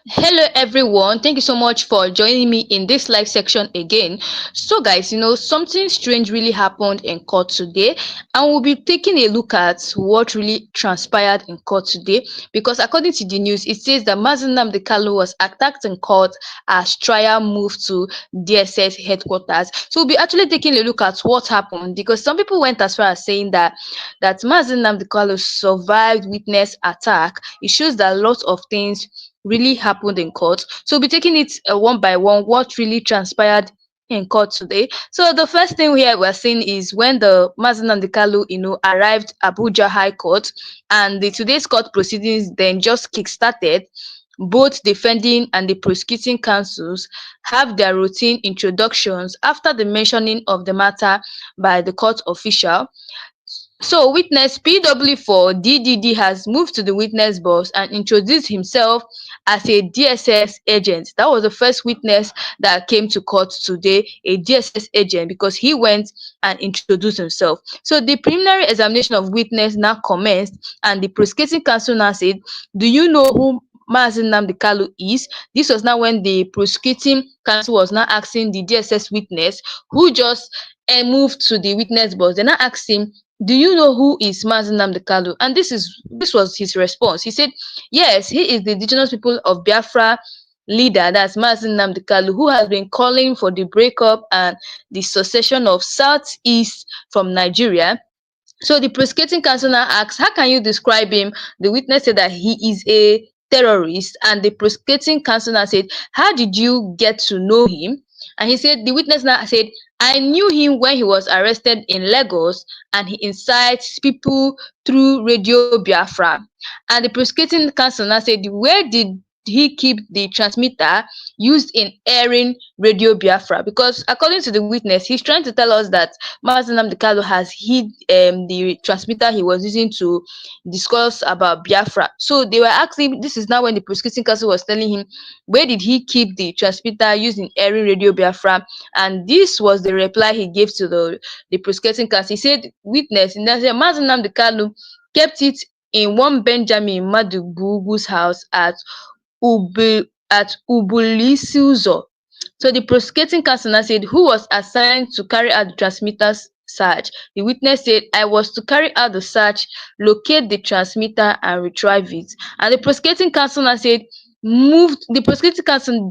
Hello everyone, thank you so much for joining me in this live section again. So guys, something strange really happened in court today, and we'll be taking a look at what really transpired in court today, because according to the news it says that Mazi Nnamdi Kanu was attacked in court as trial moved to DSS headquarters. So we'll be actually taking a look at what happened, because some people went as far as saying that Mazi Nnamdi Kanu survived witness attack. It shows that lots of things really happened in court. So we'll be taking it one by one, what really transpired in court today. So the first thing we're seeing is when the Mazi Nnamdi Kanu, arrived Abuja High Court, and the today's court proceedings then just kick-started. Both defending and the prosecuting counsels have their routine introductions after the mentioning of the matter by the court official. So witness PW for DDD has moved to the witness box and introduced himself as a DSS agent. That was the first witness that came to court today, a DSS agent, because he went and introduced himself. So the preliminary examination of witness now commenced, and the prosecuting counsel now said, "Do you know who Mazi Nnamdi Kanu is?" This was now when the prosecuting counsel was now asking the DSS witness, who just moved to the witness box. They now asked him, "Do you know who is Mazi Nnamdi Kanu?" And this was his response. He said, "Yes, he is the indigenous people of Biafra leader, that's Mazi Nnamdi Kanu, who has been calling for the breakup and the secession of Southeast from Nigeria." So the prosecuting counsel now asks, "How can you describe him?" The witness said that he is a terrorist, and the prosecuting counsel now said, "How did you get to know him?" And he said, the witness now said, "I knew him when he was arrested in Lagos, and he incites people through Radio Biafra." And the prosecuting counsel now said, "Where did he keep the transmitter used in airing Radio Biafra?" Because according to the witness, he's trying to tell us that Mazi Nnamdi Kanu has hid the transmitter he was using to discuss about Biafra. So they were asking, this is now when the prosecuting counsel was telling him, where did he keep the transmitter used in airing Radio Biafra? And this was the reply he gave to the prosecuting counsel. He said, witness, and then said, "Mazi Nnamdi Kanu kept it in one Benjamin Madubugu's house at Ubulisiuzo." So the prosecuting counsel now said, "Who was assigned to carry out the transmitter's search?" The witness said, "I was to carry out the search, locate the transmitter and retrieve it." And the prosecuting counsel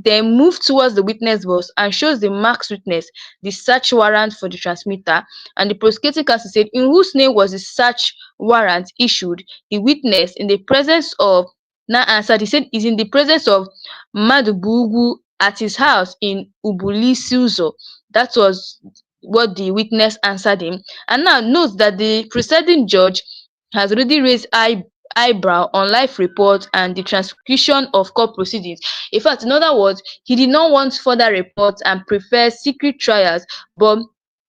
then moved towards the witness box and shows the masked witness the search warrant for the transmitter. And the prosecuting counsel said, "In whose name was the search warrant issued?" The witness, in the presence of, now answered. He said, "Is in the presence of Madubugu at his house in Ubulisiuzo." That was what the witness answered him. And now note that the presiding judge has already raised eyebrow on live report and the transcription of court proceedings. In fact, in other words, he did not want further reports and prefers secret trials, but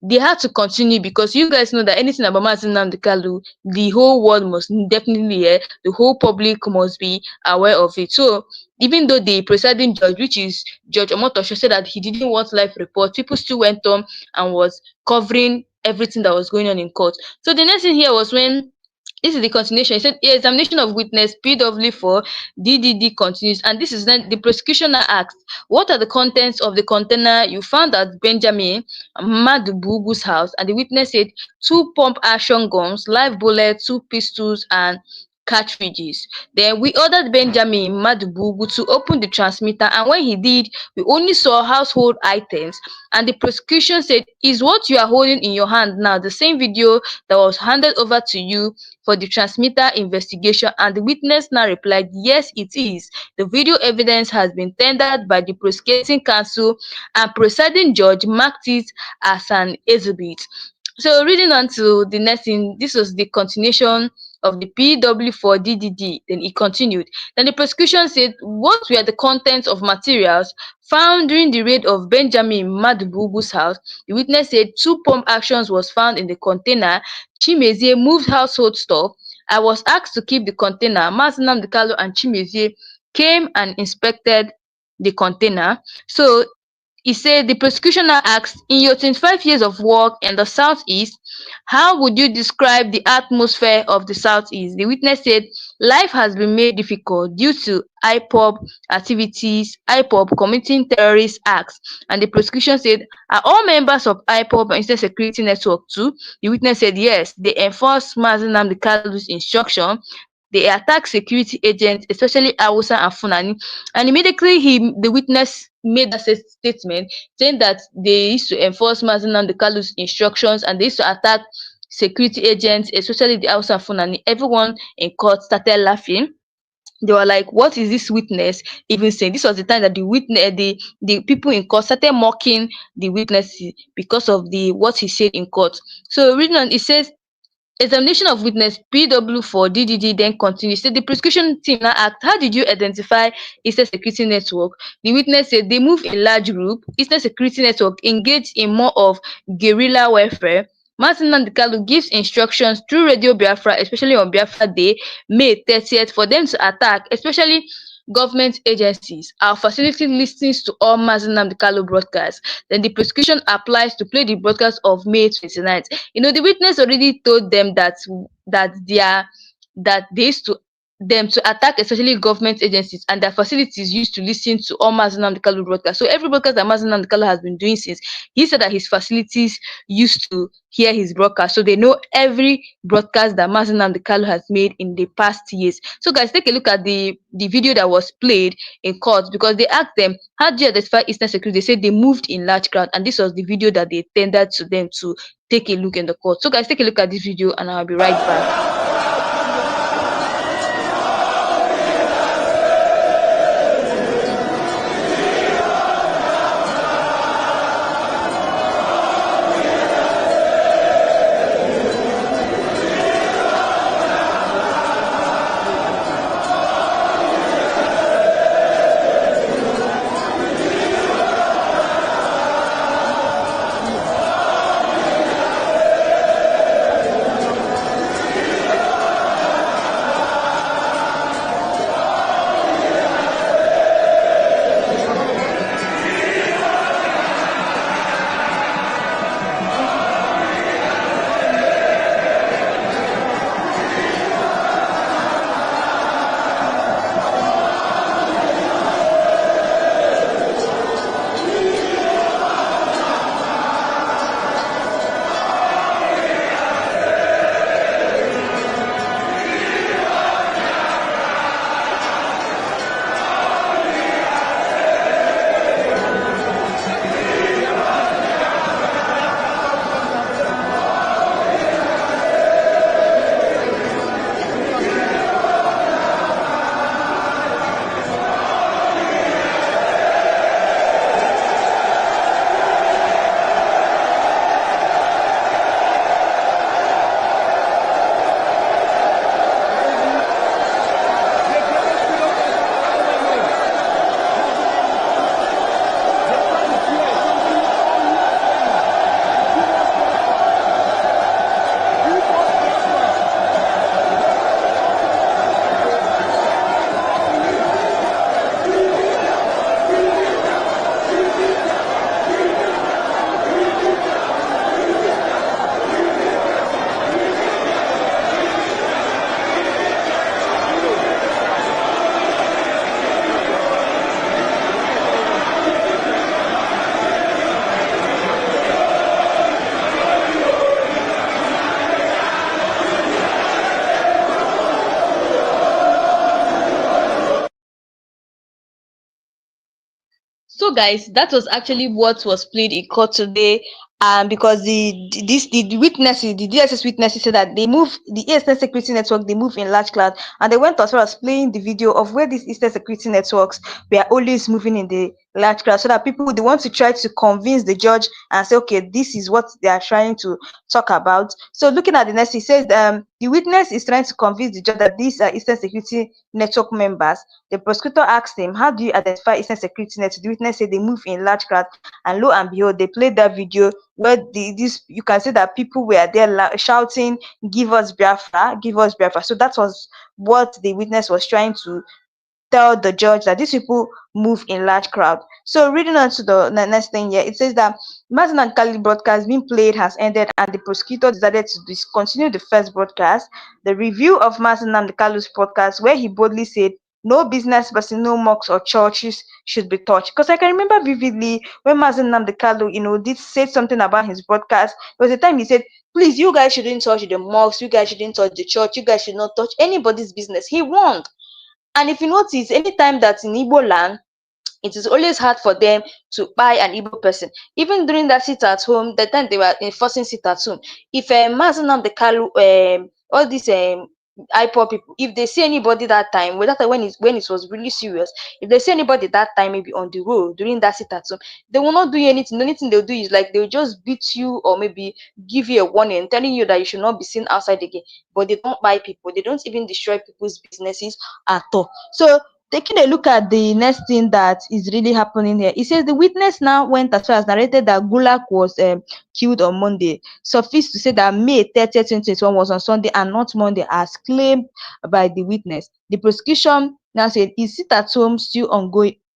they had to continue, because you guys know that anything about Mazi Nnamdi Kanu, the whole world must definitely hear, the whole public must be aware of it. So even though the presiding judge, which is Judge Omotosho, said that he didn't want live reports, people still went on and was covering everything that was going on in court. So the next thing here was when, this is the continuation. He said, "Yeah, examination of witness PW for DDD continues." And this is then the prosecutioner asked, "What are the contents of the container you found at Benjamin Madubugu's house?" And the witness said, "Two pump action guns, live bullets, two pistols, and cartridges." Then we ordered Benjamin Madubugu to open the transmitter, and when he did, we only saw household items. And the prosecution said, "Is what you are holding in your hand now the same video that was handed over to you for the transmitter investigation?" And the witness now replied, "Yes, it is. The video evidence has been tendered by the prosecuting counsel, and presiding judge marked it as an exhibit." So reading on to the next thing, this was the continuation of the PW for DDD. Then it continued. Then the prosecution said, "What were the contents of materials found during the raid of Benjamin Madubugu's house?" The witness said, "Two pump actions was found in the container. Chimezie moved household stuff. I was asked to keep the container. Mazi Nnamdi Kanu and Chimezie came and inspected the container." So He said the prosecution now asked, in your 25 years of work in the Southeast, how would you describe the atmosphere of the Southeast? The witness said life has been made difficult due to IPOB activities, IPOB committing terrorist acts. And the prosecution said, are all members of IPOB and Eastern Security Network too? The witness said yes, they enforce Mazi Nnamdi Kanu's instruction. They attack security agents, especially Hausa and Fulani. And immediately the witness made that statement saying that they used to enforce Mazi Nnamdi Kanu's instructions and they used to attack security agents, especially the Hausa and Fulani. Everyone in court started laughing. They were like, what is this witness even saying? This was the time that the people in court started mocking the witness because of the what he said in court. So reading on, it says examination of witness PW for DDD then continues. So the prosecution team now asked, how did you identify Eastern Security Network? The witness said they move in large group. Eastern Security Network engaged in more of guerrilla warfare. Mazi Nnamdi Kanu gives instructions through Radio Biafra, especially on Biafra Day, May 30th, for them to attack, especially government agencies. Our facility listens to all Mazi Nnamdi Kanu broadcasts. Then the prosecution applies to play the broadcast of May 29th. The witness already told them that they used to them to attack especially government agencies and their facilities used to listen to all Mazi Nnamdi Kanu broadcasts. So every broadcast that Mazi Nnamdi Kanu has been doing since, he said that his facilities used to hear his broadcast. So they know every broadcast that Mazi Nnamdi Kanu has made in the past years. So guys, take a look at the video that was played in court, because they asked them, how do you identify Eastern Security? They said they moved in large crowd, and this was the video that they tendered to them to take a look in the court. So guys, take a look at this video and I'll be right back. So guys, that was actually what was played in court today. Because the witnesses, the DSS witnesses said that they move the Eastern Security Network, they move in large cloud, and they went as far as playing the video of where these Eastern Security Networks were always moving in the large cloud, so that people, they want to try to convince the judge and say, okay, this is what they are trying to talk about. So looking at the next, he says the witness is trying to convince the judge that these are Eastern Security Network members. The prosecutor asked him, how do you identify Eastern Security Network? The witness said they move in large crowd, and lo and behold, they played that video where this you can see that people were there shouting, give us Biafra, give us Biafra. So that was what the witness was trying to tell the judge that these people move in large crowd. So reading on to the next thing here, it says that Martin and Kali broadcast being played has ended and the prosecutor decided to discontinue the first broadcast. The review of Martin and Kalu's podcast, where he boldly said no business person, no mosques or churches should be touched. Because I can remember vividly when Mazi Nnamdi Kanu, did say something about his broadcast. There was a time he said, please, you guys shouldn't touch the mosques, you guys shouldn't touch the church, you guys should not touch anybody's business. He warned. And if you notice, anytime that in Igbo land, it is always hard for them to buy an Igbo person. Even during that sit at home, the time they were enforcing sit at home, if Mazi Nnamdi Kanu, all these IPOB people, if they see anybody that time, well, that time when it was really serious, if they see anybody that time, maybe on the road during that sit at home, they will not do anything. The only thing they'll do is like they'll just beat you or maybe give you a warning, telling you that you should not be seen outside again. But they don't buy people, they don't even destroy people's businesses at all. So taking a look at the next thing that is really happening here, it says the witness now went as far as narrated that Gulak was killed on Monday. Suffice to say that May 30th, 2021 was on Sunday and not Monday, as claimed by the witness. The prosecution now said, is it at home still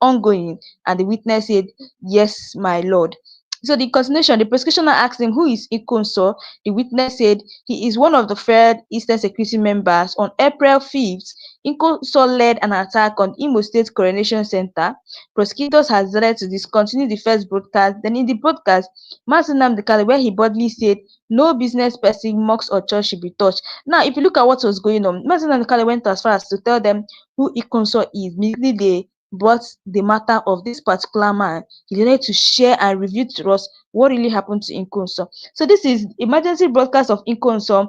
ongoing? And the witness said, yes, my lord. So the continuation, the prosecutioner asked him, who is Ikonso? The witness said he is one of the third Eastern Security members. On April 5th, Ikonso led an attack on Imo State Coronation Center. Prosecutors had decided to discontinue the first broadcast. Then in the broadcast, Mazi Nnamdi Kanu, where he boldly said, no business person, mosque or church should be touched. Now, if you look at what was going on, Mazi Nnamdi Kanu went as far as to tell them who Ikonso is. Immediately they brought the matter of this particular man. He decided to share and review to us what really happened to Ikonso. So this is emergency broadcast of Ikonso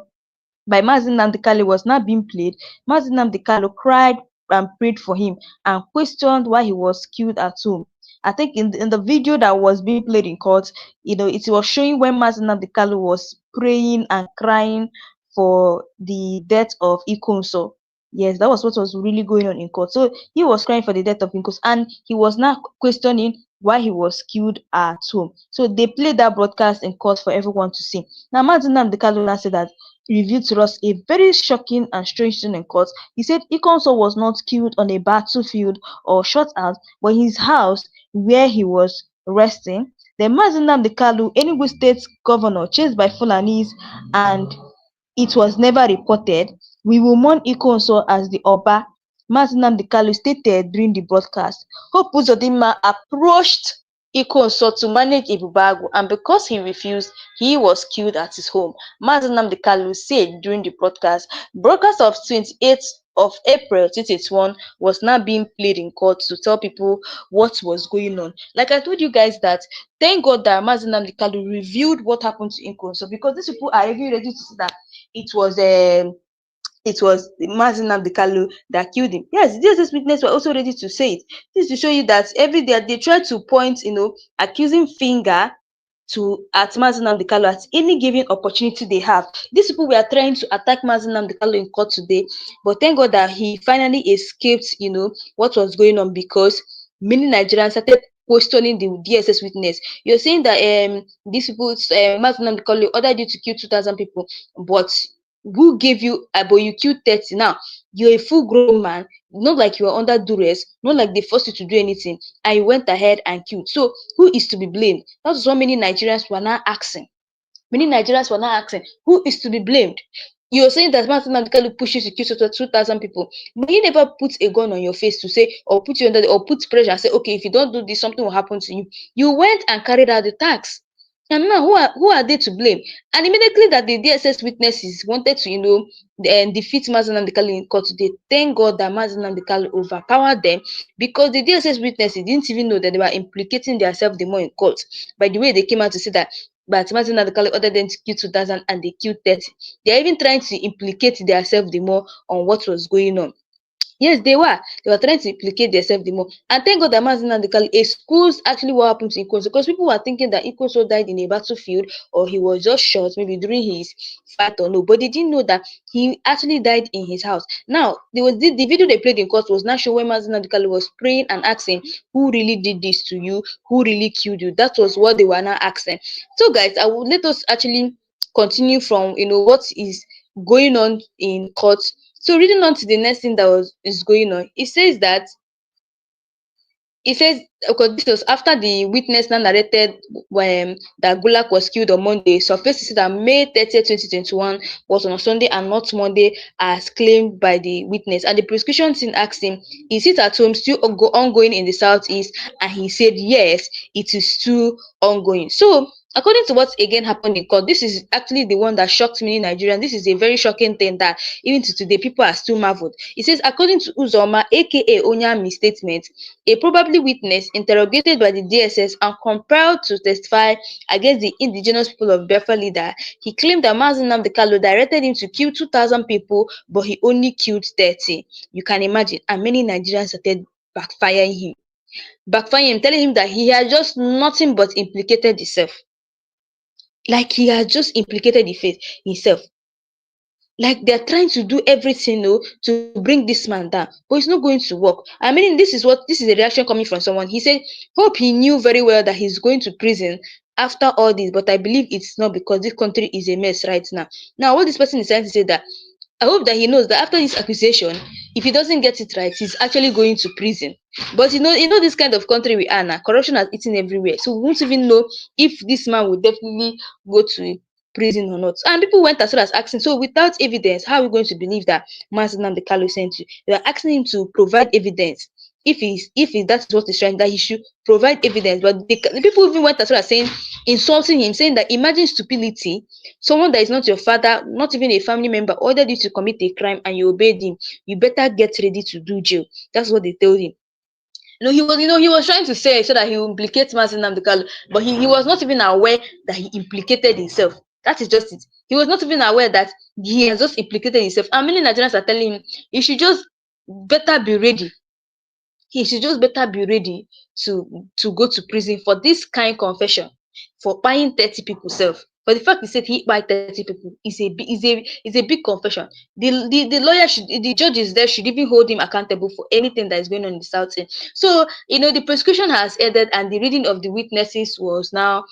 by Mazi Nnamdi Kanu was now being played. Mazi Nnamdi Kanu cried and prayed for him and questioned why he was killed at home. I think in the video that was being played in court, it was showing when Mazi Nnamdi Kanu was praying and crying for the death of Ikonso. Yes, that was what was really going on in court. So he was crying for the death of Ikonso and he was now questioning why he was killed at home. So they played that broadcast in court for everyone to see. Now Mazi Nnamdi Kanu now said that revealed to us a very shocking and strange thing in court. He said Ikonso was not killed on a battlefield or shot out, but in his house where he was resting. The Mazi Nnamdi Kanu, Enugu State governor, chased by Fulanis, and it was never reported. We will mourn Ikonso as the Oba, Mazi Nnamdi Kanu stated during the broadcast. Hope Uzodinma approached Ikonso to manage Ibubagu, and because he refused, he was killed at his home. Mazi Nnamdi Kanu said during the broadcast of 28th of April 2021 was now being played in court to tell people what was going on. Like I told you guys that thank God that Mazi Nnamdi Kanu revealed what happened to Ikonso, because these people are even ready to see that it was Mazi Nnamdi Kanu that killed him. Yes, this witness were also ready to say it. This is to show you that every day they try to point, accusing finger at Mazi Nnamdi Kanu at any given opportunity they have. These people were trying to attack Mazi Nnamdi Kanu in court today, but thank God that he finally escaped, what was going on, because many Nigerians started questioning the DSS witness. You're saying that these people, Mazi Nnamdi Kanu ordered you to kill 2,000 people, but who gave you, but you killed 30. Now you're a full grown man, not like you were under duress, not like they forced you to do anything, and you went ahead and killed. So who is to be blamed? That's what many Nigerians were now asking. Who is to be blamed? You're saying that Mazi Nnamdi Kanu pushed you to kill 2,000 people, but he never put a gun on your face to say, or put you under, or put pressure and say, okay, if you don't do this, something will happen to you. You went and carried out the tax. And now who are they to blame? And immediately that the DSS witnesses wanted to, defeat Mazi Nnamdi Kanu in court today, thank God that Mazi Nnamdi Kanu overpowered them, because the DSS witnesses didn't even know that they were implicating themselves the more in court by the way they came out to say that. But Mazi Nnamdi Kanu ordered them to kill 2,000 and they killed 30. They are even trying to implicate themselves the more on what was going on. Yes, they were. They were trying to implicate themselves the more. And thank God that Mazi Nnamdi Kanu exposed actually what happened to Ikonso, because people were thinking that Ikonso died in a battlefield or he was just shot maybe during his fight or no. But they didn't know that he actually died in his house. Now, the video they played in court was not showing Mazi Nnamdi Kanu was praying and asking, who really did this to you? Who really killed you? That was what they were now asking. So guys, I will let us actually continue from what is going on in court. So reading on to the next thing that is going on, it says that He says, because this was after the witness now narrated that Gulak was killed on Monday, surfaced to say that May 30th, 2021 was on a Sunday and not Monday, as claimed by the witness. And the prosecution team asked him, is it at home still ongoing in the southeast? And he said, yes, it is still ongoing. So, according to what again happened in court, this is actually the one that shocked many Nigerians. This is a very shocking thing that even to today people are still marveled. It says, according to Uzoma, aka Onyami's statement, a probably witness interrogated by the DSS and compelled to testify against the indigenous people of Biafra leader, he claimed that Mazi Nnamdi Kanu directed him to kill 2,000 people, but he only killed 30. You can imagine, and many Nigerians started backfiring him, telling him that he had just nothing but implicated himself. Like he has just implicated himself. Like they're trying to do everything, to bring this man down, but it's not going to work. I mean, this is a reaction coming from someone. He said, hope he knew very well that he's going to prison after all this, but I believe it's not, because this country is a mess right now. Now, what this person is trying to say, that I hope that he knows that after this accusation, if he doesn't get it right, he's actually going to prison. But this kind of country we are now, corruption has eaten everywhere. So we won't even know if this man will definitely go to prison or not. And people went as well as asking, so without evidence, how are we going to believe that Mazi Nnamdi Kanu sent you? They are asking him to provide evidence. If that is what he's trying, that he should provide evidence. But the people even went as well as saying, insulting him, saying that imagine stupidity. Someone that is not your father, not even a family member, ordered you to commit a crime and you obeyed him. You better get ready to do jail. That's what they told him. He was trying to say so that he will implicate Mazi Nnamdi Kanu, but he was not even aware that he implicated himself. That is just it. He was not even aware that he has just implicated himself. And many Nigerians are telling him he should just better be ready. He should just better be ready to go to prison for this kind confession, for buying 30 people self. For the fact he said he buy 30 people is a big confession. The lawyer should, the judges there should even hold him accountable for anything that is going on in the South End. So the prosecution has ended and the reading of the witnesses was now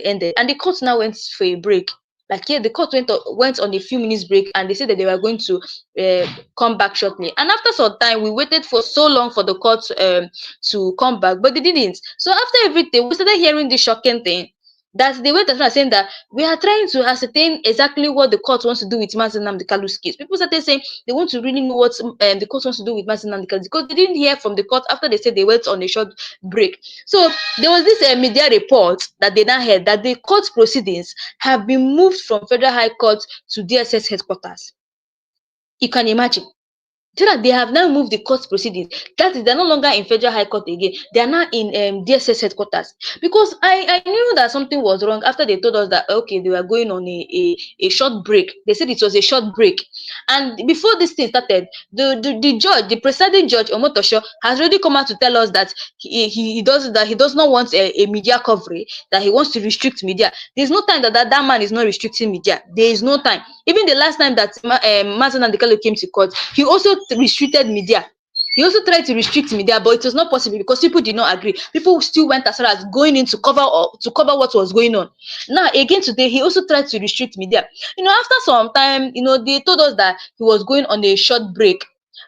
ended, and the court now went for a break. Like, yeah, the court went on a few minutes break, and they said that they were going to come back shortly. And after some time, we waited for so long for the court to come back, but they didn't. So after everything, we started hearing the shocking thing that they went as far as saying that we are trying to ascertain exactly what the court wants to do with Mazi Nnamdi Kanu's case. People started saying they want to really know what the court wants to do with Mazi Nnamdi Kanu, because they didn't hear from the court after they said they went on a short break. So there was this media report that they now heard that the court proceedings have been moved from Federal High Court to DSS headquarters. You can imagine. So that they have now moved the court proceedings. That is, they're no longer in Federal High Court again. They are now in DSS headquarters. Because I knew that something was wrong after they told us that, okay, they were going on a short break. They said it was a short break. And before this thing started, the judge, the presiding judge, Omotosho, has already come out to tell us that he does not want a media coverage, that he wants to restrict media. There's no time that man is not restricting media. There is no time. Even the last time that Mazi Nnamdi Kanu came to court, he also restricted media. He also tried to restrict media, but it was not possible because people did not agree. People still went as far as going in to cover what was going on. Now again today, he also tried to restrict media. After some time, they told us that he was going on a short break.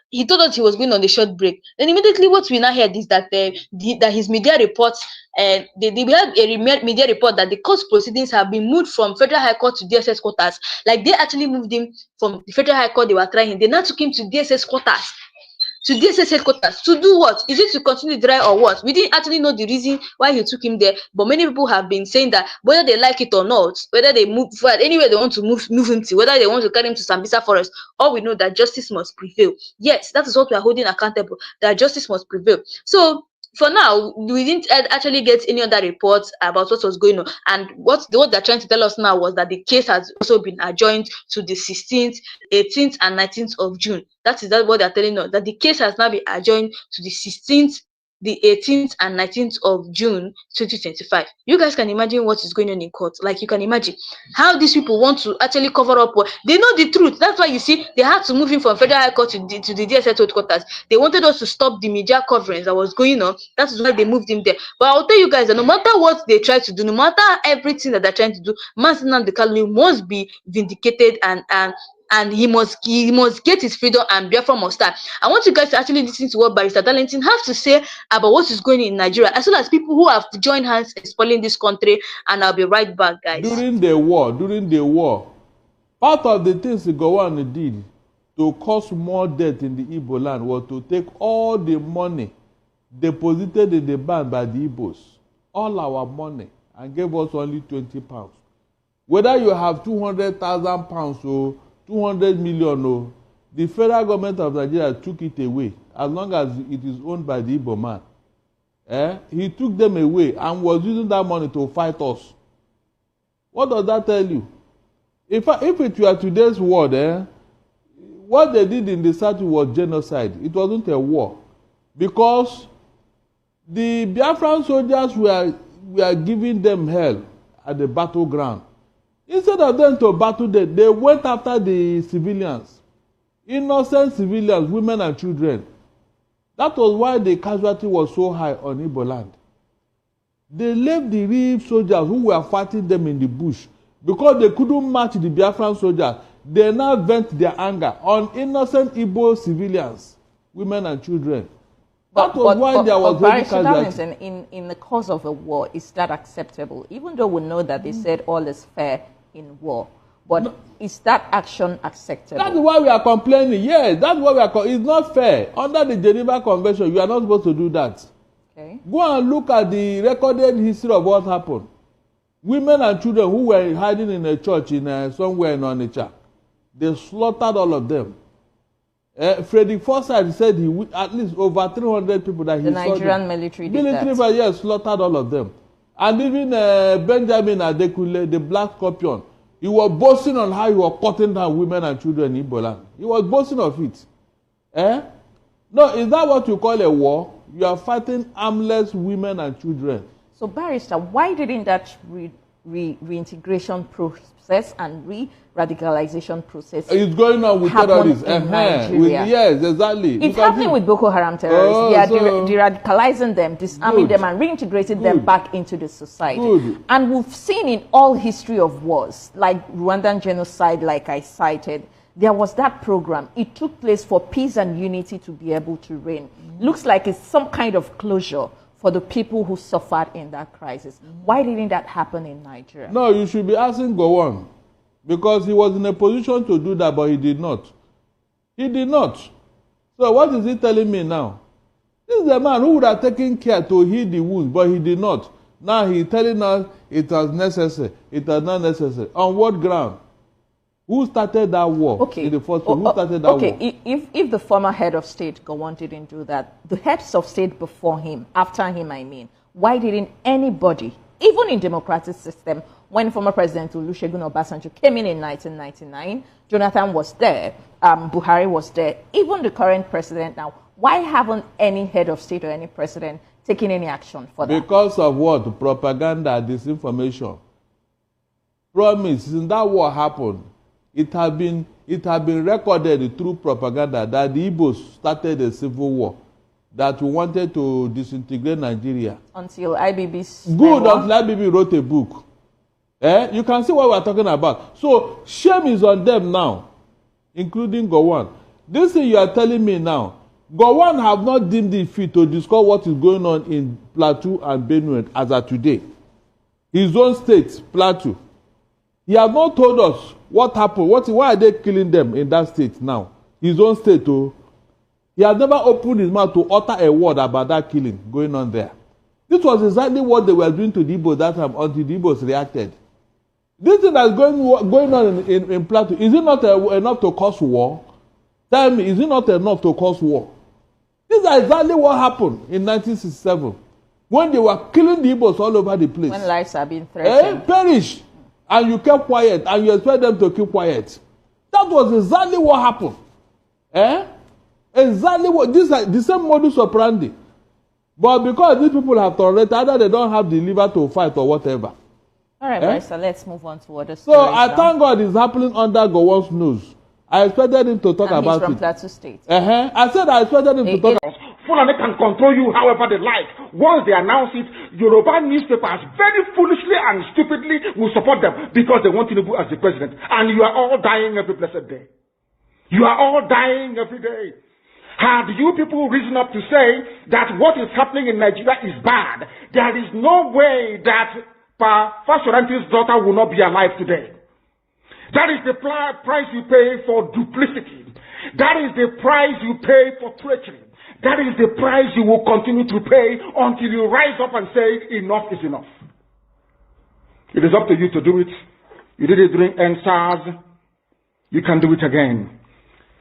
He told us he was going on a short break. Then immediately, what we now heard is that that his media reports, they had a media report that the court proceedings have been moved from Federal High Court to DSS quarters. Like they actually moved him from the Federal High Court they were trying. They now took him to DSS quarters. To DSS headquarters to do what? Is it to continue the trial or what? We didn't actually know the reason why he took him there, but many people have been saying that whether they like it or not, whether they move forward, anywhere they want to move him to, whether they want to carry him to Sambisa Forest, all we know that justice must prevail. Yes, that is what we are holding accountable, that justice must prevail. So for now, we didn't actually get any other reports about what was going on. And what they're trying to tell us now was that the case has also been adjourned to the 16th, 18th, and 19th of June. That is what they're telling us, that the case has now been adjourned to the 16th, the 18th, and 19th of June 2025. You guys can imagine what is going on in court. Like, you can imagine how these people want to actually cover up what they know the truth. That's why you see they had to move him from Federal High Court to the DSS headquarters. They wanted us to stop the media coverage that was going on. That is why they moved him there. But I'll tell you guys that no matter what they try to do, no matter everything that they're trying to do, Mazi Nnamdi Kanu must be vindicated and and he must get his freedom, and Biafra must start. I want you guys to actually listen to what Barrister Darlington has to say about what is going on in Nigeria, as well as people who have joined hands in spoiling this country. And I'll be right back, guys. During the war, part of the things Gowon did to cause more death in the Igbo land was to take all the money deposited in the bank by the Igbos, all our money, and gave us only 20 pounds. Whether you have 200,000 pounds or 200 million, or the federal government of Nigeria took it away, as long as it is owned by the Igbo man. He took them away and was using that money to fight us. What does that tell you? If it were today's world, what they did in the South was genocide. It wasn't a war. Because the Biafran soldiers were giving them hell at the battleground. Instead of them to battle them, they went after the civilians. Innocent civilians, women and children. That was why the casualty was so high on Igbo land. They left the real soldiers who were fighting them in the bush because they couldn't match the Biafran soldiers. They now vent their anger on innocent Igbo civilians, women and children. That was why there was heavy casualty. In the cause of a war, is that acceptable? Even though we know that they said all is fair in war. But no, is that action acceptable? That's why we are complaining. Yes, that's why we are. It's not fair. Under the Geneva Convention, you are not supposed to do that. Okay. Go and look at the recorded history of what happened. Women and children who were hiding in a church in somewhere in Onitsha, they slaughtered all of them. Frederick Forsyth said at least over 300 people that he saw. The Nigerian military did that. Yes, slaughtered all of them. And even Benjamin Adekunle, the Black Scorpion, he was boasting on how he was cutting down women and children in Igbo land. He was boasting of it. No, is that what you call a war? You are fighting armless women and children. So, Barrister, why didn't that reintegration process and re-radicalization process it's going on with terrorists in Nigeria? Yes, exactly. It's happening with Boko Haram terrorists. They are de-radicalizing them, disarming them, and reintegrating them back into the society. And we've seen in all history of wars, like Rwandan genocide, like I cited, there was that program. It took place for peace and unity to be able to reign. Looks like it's some kind of closure for the people who suffered in that crisis. Why didn't that happen in Nigeria? No, you should be asking Gowon, because he was in a position to do that, but he did not. He did not. So what is he telling me now? This is the man who would have taken care to heal the wounds, but he did not. Now he's telling us it was necessary. It was not necessary. On what ground? Who started that war in the first place? Who started that war? Okay, if the former head of state, Gowon, didn't do that, the heads of state before him, after him, I mean, why didn't anybody, even in democratic system, when former President Olusegun Obasanjo came in 1999, Jonathan was there, Buhari was there, even the current president now, why haven't any head of state or any president taken any action for that? Because of what? Propaganda, disinformation. Promise, since that war happened, it had been recorded through propaganda that the Igbos started a civil war, that we wanted to disintegrate Nigeria. Until IBB's good memoir. Until IBB wrote a book. You can see what we are talking about. So shame is on them now, including Gowon. This thing you are telling me now, Gowon have not deemed it fit to discuss what is going on in Plateau and Benue as of today. His own state, Plateau. He has not told us what happened. Why are they killing them in that state now? His own state, oh. He has never opened his mouth to utter a word about that killing going on there. This was exactly what they were doing to the Igbos that time until the Igbos reacted. This thing that's going on in Plateau, is it not enough to cause war? Tell me, is it not enough to cause war? This is exactly what happened in 1967 when they were killing the Igbos all over the place. When lives are being threatened. Perish. And you kept quiet, and you expect them to keep quiet. That was exactly what happened. Exactly what, this is the same modus operandi. But because these people have tolerated, either they don't have the liver to fight or whatever. All right, so let's move on to other stories. So I thank God it's happening under Gowon's nose. I expected him to talk about he's from it. Plateau State. I said I expected him to talk about it. Fulani can control you however they like. Once they announce it, Yoruba newspapers very foolishly and stupidly will support them because they want Tinubu as the president. And you are all dying every blessed day. You are all dying every day. Had you people risen up to say that what is happening in Nigeria is bad, there is no way that Fashoranti's daughter will not be alive today. That is the price you pay for duplicity. That is the price you pay for treachery. That is the price you will continue to pay until you rise up and say, enough is enough. It is up to you to do it. You did it during NSAS. You can do it again.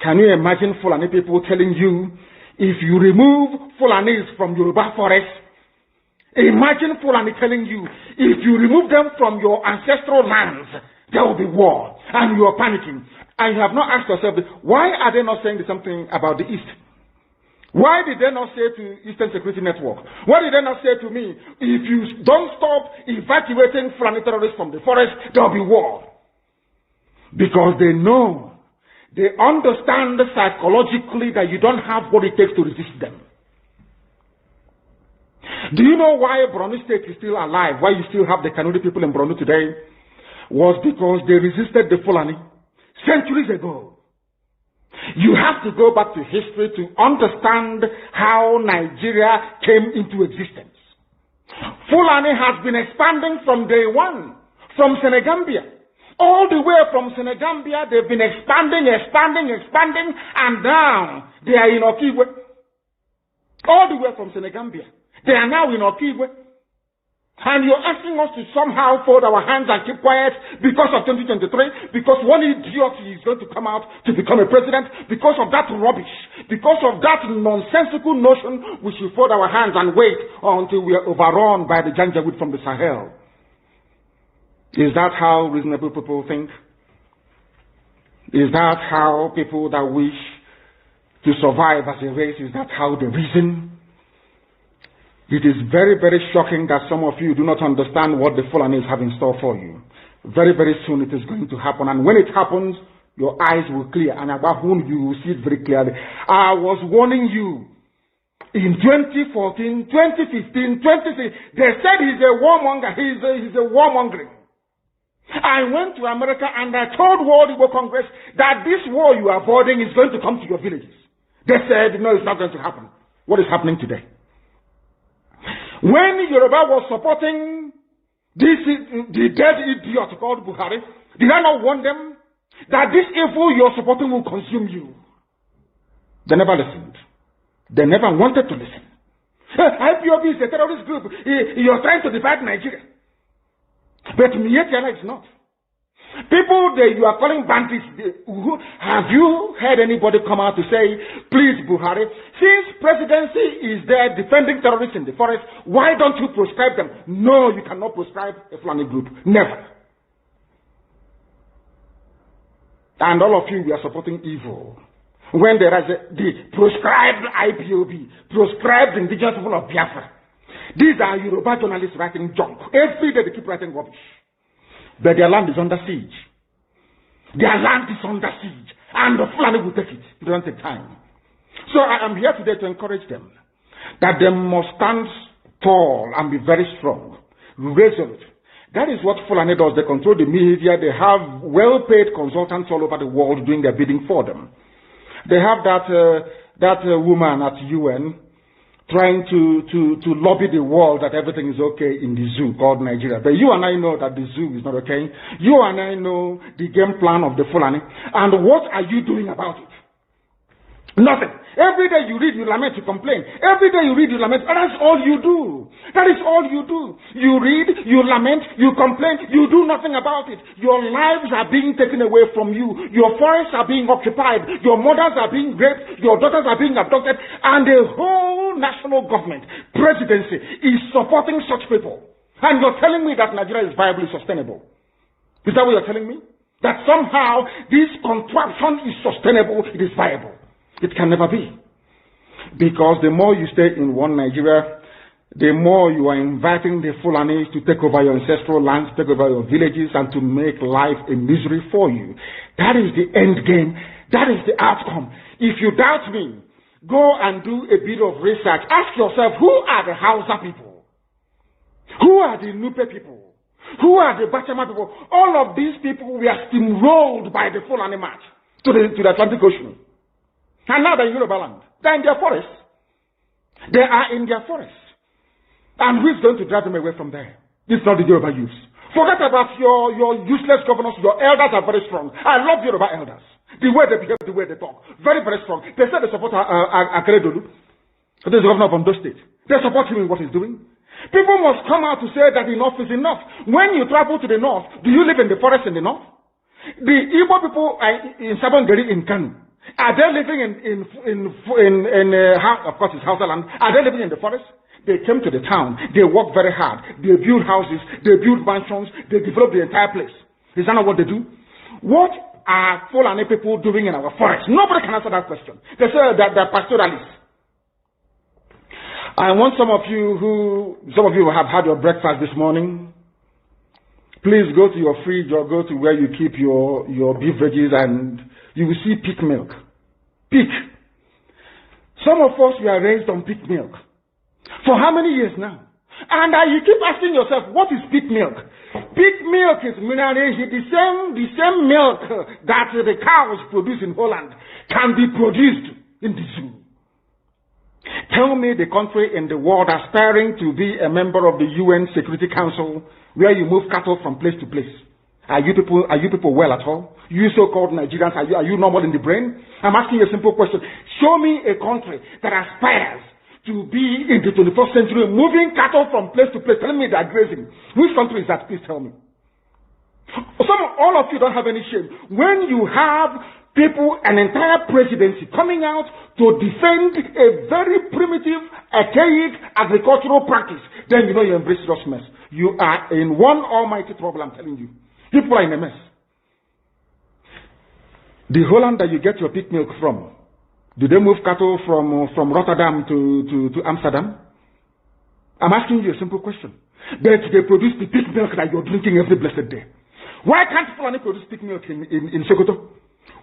Can you imagine Fulani people telling you, if you remove Fulanis from Yoruba forest, imagine Fulani telling you, if you remove them from your ancestral lands, there will be war, and you are panicking. And you have not asked yourself, why are they not saying something about the East? Why did they not say to Eastern Security Network? Why did they not say to me, if you don't stop evacuating Fulani terrorists from the forest, there will be war? Because they know, they understand psychologically that you don't have what it takes to resist them. Do you know why Borno State is still alive? Why you still have the Kanuri people in Borno today? Was because they resisted the Fulani centuries ago. You have to go back to history to understand how Nigeria came into existence. Fulani has been expanding from day one, from Senegambia. All the way from Senegambia, they've been expanding, and now they are in Okigwe. All the way from Senegambia. They are now in Okigwe. And you're asking us to somehow fold our hands and keep quiet because of 2023, because one idiot is going to come out to become a president, because of that rubbish, because of that nonsensical notion, we should fold our hands and wait until we are overrun by the Janjaweed from the Sahel. Is that how reasonable people think? Is that how people that wish to survive as a race, is that how they reason? It is very, very shocking that some of you do not understand what the Fulanis have in store for you. Very, very soon it is going to happen. And when it happens, your eyes will clear. And about whom you will see it very clearly. I was warning you. In 2014, 2015, 2016, they said he's a warmonger. He's a warmongering. I went to America and I told World Igbo Congress that this war you are avoiding is going to come to your villages. They said, no, it's not going to happen. What is happening today? When Yoruba was supporting the dead idiot called Buhari, did I not warn them that this evil you're supporting will consume you? They never listened. They never wanted to listen. IPOB is a terrorist group. You're trying to divide Nigeria. But Mietiana is not. People that you are calling bandits, have you heard anybody come out to say, please Buhari, since presidency is there defending terrorists in the forest, why don't you proscribe them? No, you cannot proscribe a Fulani group. Never. And all of you, we are supporting evil. When there is the proscribed IPOB, proscribed indigenous people of Biafra. These are Yoruba journalists writing junk. Every day they keep writing rubbish. But their land is under siege. Their land is under siege. And the Fulani will take it. It doesn't take time. So I am here today to encourage them that they must stand tall and be very strong, resolute. That is what Fulani does. They control the media. They have well-paid consultants all over the world doing their bidding for them. They have that woman at UN trying to lobby the world that everything is okay in the zoo called Nigeria. But you and I know that the zoo is not okay. You and I know the game plan of the Fulani. And what are you doing about it? Nothing. Every day you read, you lament, you complain. Every day you read, you lament. And that's all you do. That is all you do. You read, you lament, you complain. You do nothing about it. Your lives are being taken away from you. Your forests are being occupied. Your mothers are being raped. Your daughters are being abducted. And the whole national government, presidency, is supporting such people. And you're telling me that Nigeria is viably sustainable. Is that what you're telling me? That somehow this contraption is sustainable, it is viable. It can never be. Because the more you stay in one Nigeria, the more you are inviting the Fulanis to take over your ancestral lands, take over your villages, and to make life a misery for you. That is the end game. That is the outcome. If you doubt me, go and do a bit of research. Ask yourself, who are the Hausa people? Who are the Nupe people? Who are the Bachama people? All of these people were steamrolled by the Fulani march. to the Atlantic Ocean. And now they're in Yoruba land. They're in their forests. They are in their forests. And who's going to drive them away from there? It's not the Yoruba youths. Forget about your useless governors. Your elders are very strong. I love Yoruba elders. The way they behave, the way they talk. Very, very strong. They say they support Akeredolu. This is the governor of Ondo State. They support him in what he's doing. People must come out to say that enough is enough. When you travel to the north, do you live in the forest in the north? The Igbo people in Sabongeri in Kanu, are they living of course it's Hausa land, are they living in the forest? They came to the town, they work very hard, they build houses, they build mansions, they develop the entire place. Is that not what they do? What are Fulani people doing in our forest? Nobody can answer that question. They say that they're pastoralists. I want some of you who have had your breakfast this morning, please go to your fridge or go to where you keep your beverages and you will see pig milk. Pig. Some of us were raised on pig milk. For how many years now? And you keep asking yourself, what is pig milk? Pig milk is the same milk that the cows produce in Holland can be produced in the zoo. Tell me the country in the world aspiring to be a member of the UN Security Council where you move cattle from place to place. Are you people well at all? You so-called Nigerians, are you normal in the brain? I'm asking you a simple question. Show me a country that aspires to be in the 21st century moving cattle from place to place. Tell me they're grazing. Which country is that? Please tell me. All of you don't have any shame. When you have people, an entire presidency coming out to defend a very primitive, archaic agricultural practice, then you know you embrace serious mess. You are in one almighty trouble, I'm telling you. People are in a mess. The Holland that you get your pig milk from, do they move cattle from Rotterdam to Amsterdam? I'm asking you a simple question. But they produce the pig milk that you're drinking every blessed day. Why can't Fulani produce pig milk in Sokoto?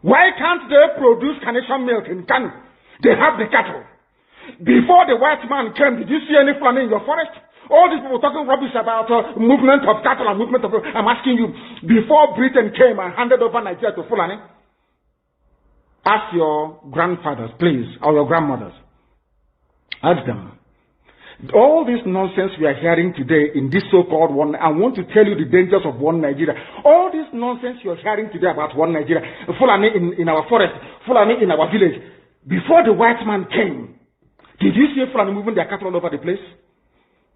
Why can't they produce carnation milk in Kanu? They have the cattle. Before the white man came, did you see any Fulani in your forest? All these people talking rubbish about movement of cattle and movement of... I'm asking you, before Britain came and handed over Nigeria to Fulani, ask your grandfathers, please, or your grandmothers. Ask them. All this nonsense we are hearing today in this so-called one, I want to tell you the dangers of one Nigeria. All this nonsense you're hearing today about one Nigeria, Fulani in our forest, Fulani in our village. Before the white man came, did you see Fulani moving their cattle all over the place?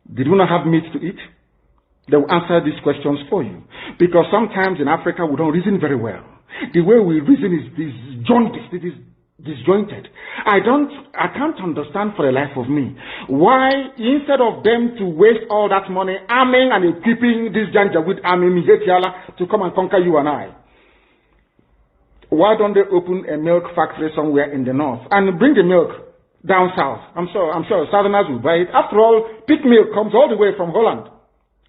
Did we not have meat to eat? They will answer these questions for you. Because sometimes in Africa we don't reason very well. The way we reason is jaundiced, it is disjointed. I can't understand for the life of me why instead of them to waste all that money arming and equipping this Janjaweed army Mihetiala to come and conquer you and I, why don't they open a milk factory somewhere in the north and bring the milk down south? I'm sure Southerners will buy it. After all, pig milk comes all the way from Holland.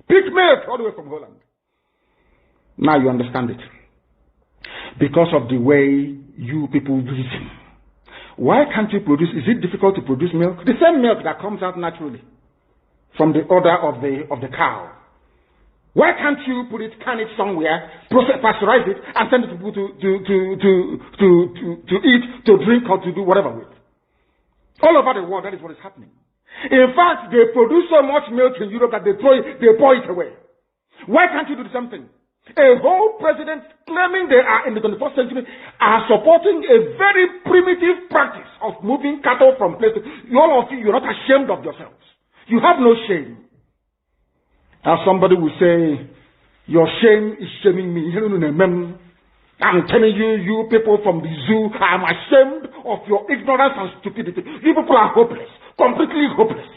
Pig milk all the way from Holland. Now you understand it. Because of the way you people reason. Why can't you produce? Is it difficult to produce milk? The same milk that comes out naturally from the udder of the cow. Why can't you can it somewhere, pasteurize it, and send it to people to eat, to drink, or to do whatever with? All over the world, that is what is happening. In fact, they produce so much milk in Europe that they pour it away. Why can't you do the same thing? A whole president claiming they are in the 21st century are supporting a very primitive practice of moving cattle from place to... All of you, you're not ashamed of yourselves. You have no shame. As somebody will say, your shame is shaming me. I'm telling you, you people from the zoo, I'm ashamed of your ignorance and stupidity. You people are hopeless, completely hopeless.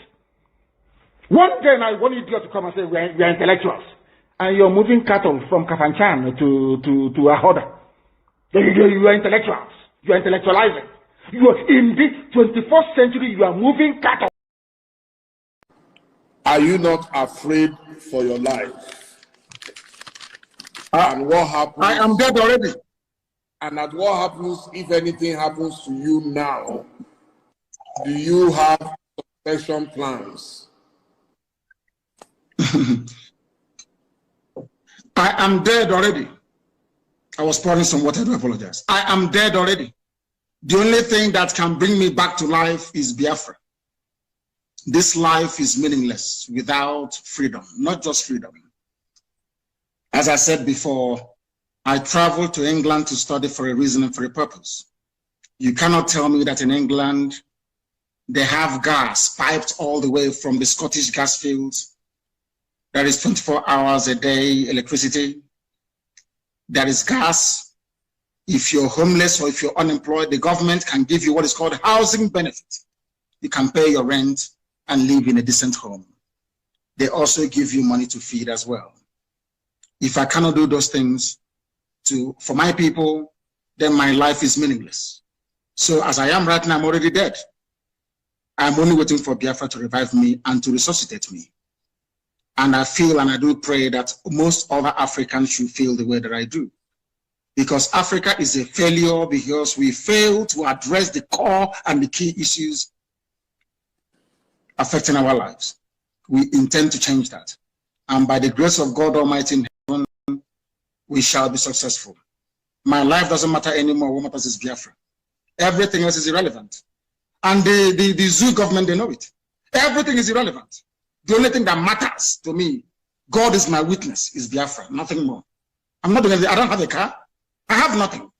One day now, one idiot to come and say, we are intellectuals. And you're moving cattle from Kafanchan to Ahoda. You are intellectuals. You are intellectualizing. You are in the 21st century, you are moving cattle. Are you not afraid for your life? And what happens? I am dead already. And at what happens if anything happens to you now? Do you have succession plans? I am dead already. I was pouring some water. I do apologize. I am dead already. The only thing that can bring me back to life is Biafra. This life is meaningless without freedom, not just freedom. As I said before, I traveled to England to study for a reason and for a purpose. You cannot tell me that in England, they have gas piped all the way from the Scottish gas fields. There is 24 hours a day electricity. There is gas. If you're homeless or if you're unemployed, the government can give you what is called housing benefit. You can pay your rent and live in a decent home. They also give you money to feed as well. If I cannot do those things for my people, then my life is meaningless. So as I am right now, I'm already dead. I'm only waiting for Biafra to revive me and to resuscitate me. And I feel and I do pray that most other Africans should feel the way that I do. Because Africa is a failure because we fail to address the core and the key issues affecting our lives. We intend to change that. And by the grace of God Almighty in heaven, we shall be successful. My life doesn't matter anymore. What matters is Biafra. Everything else is irrelevant. And the zoo government, they know it. Everything is irrelevant. The only thing that matters to me, God is my witness, is Biafra, nothing more. I'm not doing anything. I don't have a car. I have nothing.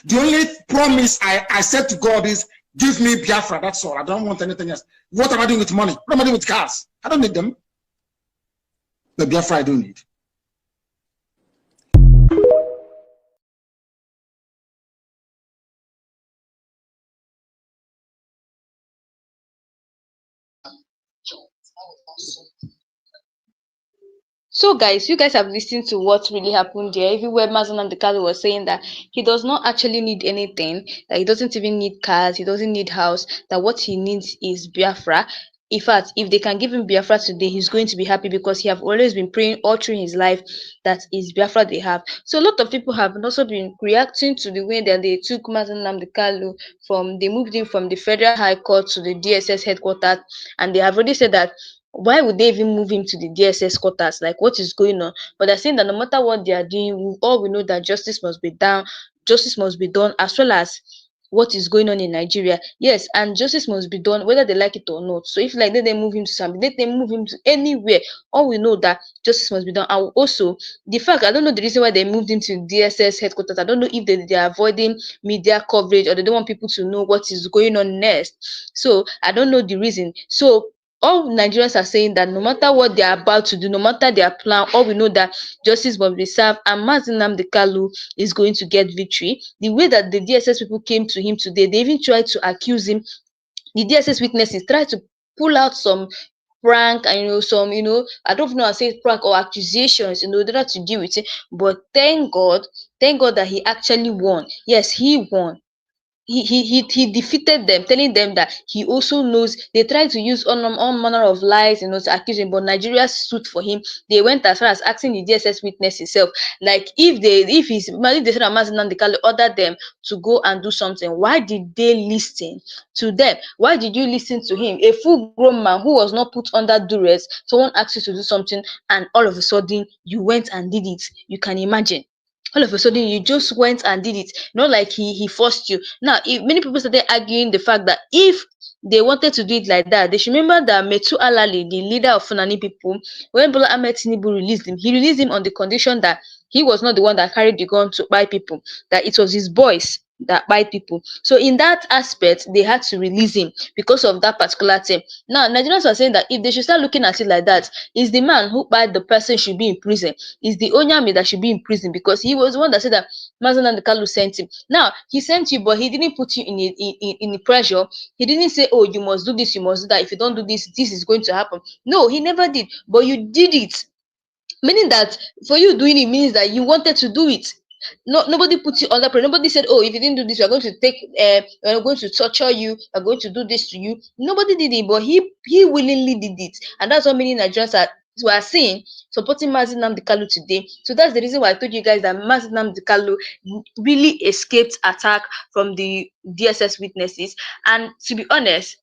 The only promise I said to God is, give me Biafra, that's all. I don't want anything else. What am I doing with money? What am I doing with cars? I don't need them. The Biafra I do need. So, guys, you guys have listened to what really happened there. Everywhere Mazi Nnamdi Kanu was saying that he does not actually need anything, that he doesn't even need cars, he doesn't need house, that what he needs is Biafra. In fact, if they can give him Biafra today, he's going to be happy because he have always been praying all through his life that is Biafra they have. So a lot of people have also been reacting to the way that they took Mazi Nnamdi Kanu they moved him from the Federal High Court to the DSS headquarters, and they have already said that why would they even move him to the DSS quarters? Like, what is going on? But they're saying that no matter what they are doing, we know that justice must be done. Justice must be done, as well as what is going on in Nigeria. Yes, and justice must be done whether they like it or not. So if like they move him to something, let them move him to anywhere. All we know that justice must be done. And also the fact, I don't know the reason why they moved him to DSS headquarters. I don't know if they are avoiding media coverage or they don't want people to know what is going on next. So I don't know the reason. So all Nigerians are saying that no matter what they are about to do, no matter their plan, all we know that justice must be served, and Mazi Nnamdi Kanu is going to get victory. The way that the DSS people came to him today, they even tried to accuse him. The DSS witnesses tried to pull out some prank and some I don't know how to say prank or accusations in order to deal with it. But thank God that he actually won. Yes, he won. He defeated them, telling them that he also knows. They tried to use all manner of lies, to accuse him, but Nigeria stood for him. They went as far as asking the DSS witness himself, like if they said that Mazi Nnamdi Kanu ordered them to go and do something, why did they listen to them? Why did you listen to him, a full-grown man who was not put under duress? Someone asked you to do something, and all of a sudden you went and did it. You can imagine. All of a sudden you just went and did it, not like he forced you. Now, if many people started arguing the fact that if they wanted to do it like that, they should remember that Metu Alali, the leader of Fulani people, when Bola Ahmed Tinubu released him, he released him on the condition that he was not the one that carried the gun to buy people, that it was his boys that buy people. So in that aspect, they had to release him because of that particular thing. Now, Nigerians are saying that if they should start looking at it like that, is the man who bought the person should be in prison. Is the Onyami that should be in prison because he was the one that said that Mazi Nnamdi Kanu sent him. Now, he sent you, but he didn't put you in the pressure. He didn't say, oh, you must do this, you must do that. If you don't do this, this is going to happen. No, he never did. But you did it. Meaning that for you doing it means that you wanted to do it. No, nobody put you under pressure. Nobody said, oh, if you didn't do this, we're going to we're going to torture you, we're going to do this to you. Nobody did it, but he willingly did it. And that's what many Nigerians are seeing, supporting Mazi Nnamdi Kanu today. So that's the reason why I told you guys that Mazi Nnamdi Kanu really escaped attack from the DSS witnesses. And to be honest,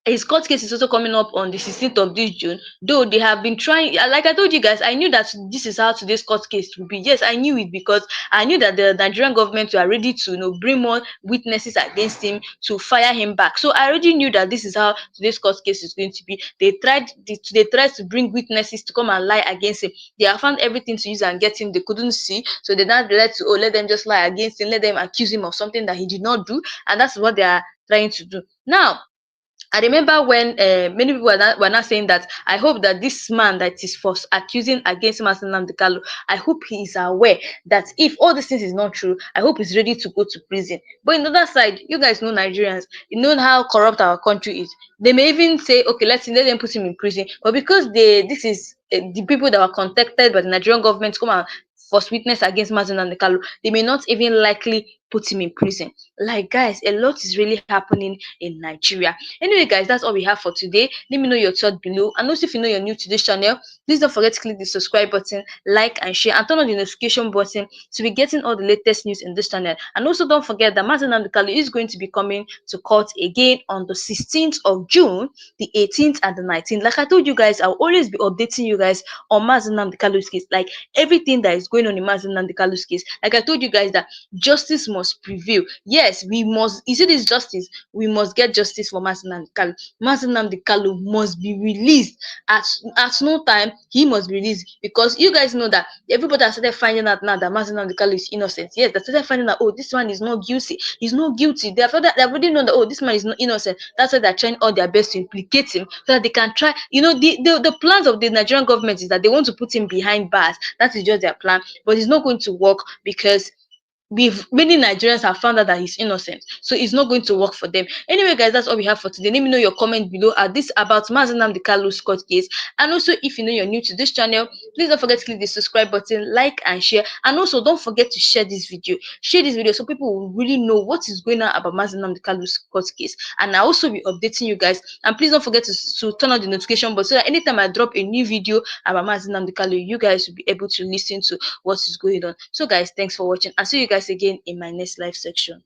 his court case is also coming up on the 16th of this June. Though they have been trying, like I told you guys, I knew that this is how today's court case would be. Yes, I knew it because I knew that the Nigerian government were ready to, bring more witnesses against him to fire him back. So I already knew that this is how today's court case is going to be. They tried to bring witnesses to come and lie against him. They have found everything to use and get him. They couldn't see, so they now let them just lie against him, let them accuse him of something that he did not do, and that's what they are trying to do now. I remember when many people were not saying that I hope that this man that is for accusing against Mazi Nnamdi Kanu, I hope he is aware that if all these things is not true, I hope he's ready to go to prison. But on the other side, you guys know Nigerians, you know how corrupt our country is. They may even say, okay, let them put him in prison, but because this is the people that were contacted by the Nigerian government to come and force witness against Mazi Nnamdi Kanu, they may not even likely put him in prison. Like, guys, a lot is really happening in Nigeria. Anyway, guys, that's all we have for today. Let me know your thoughts below. And also, if you know you're new to this channel, please don't forget to click the subscribe button, like and share, and turn on the notification button to be getting all the latest news in this channel. And also, don't forget that Mazi Nnamdi Kanu is going to be coming to court again on the 16th of June, the 18th, and the 19th. Like I told you guys, I'll always be updating you guys on Mazi Nnamdi Kanu's case, like everything that is going on in Mazi Nnamdi Kanu's case. Like I told you guys that justice must prevail. Yes, we must. You see this justice, we must get justice for Mazi Nnamdi Kanu. Mazi Nnamdi Kanu must be released at no time. He must be released, because you guys know that everybody has started finding out now that Mazi Nnamdi Kanu is innocent. Yes, they started finding out, oh, this man is not guilty. He's not guilty. They already know that, oh, this man is not innocent. That's why they're trying all their best to implicate him so that they can try. The plans of the Nigerian government is that they want to put him behind bars. That is just their plan, but it's not going to work because many Nigerians have found out that he's innocent, so it's not going to work for them. Anyway, guys, that's all we have for today. Let me know your comment below at this about Mazi Nnamdi Kanu's court case. And also, if you know you're new to this channel, please don't forget to click the subscribe button, like and share. And also, don't forget to share this video. Share this video so people will really know what is going on about Mazi Nnamdi Kanu's court case. And I'll also be updating you guys. And please don't forget to turn on the notification bell so that anytime I drop a new video about Mazi Nnamdi Kanu, you guys will be able to listen to what is going on. So, guys, thanks for watching. I'll see you guys again in my next live section.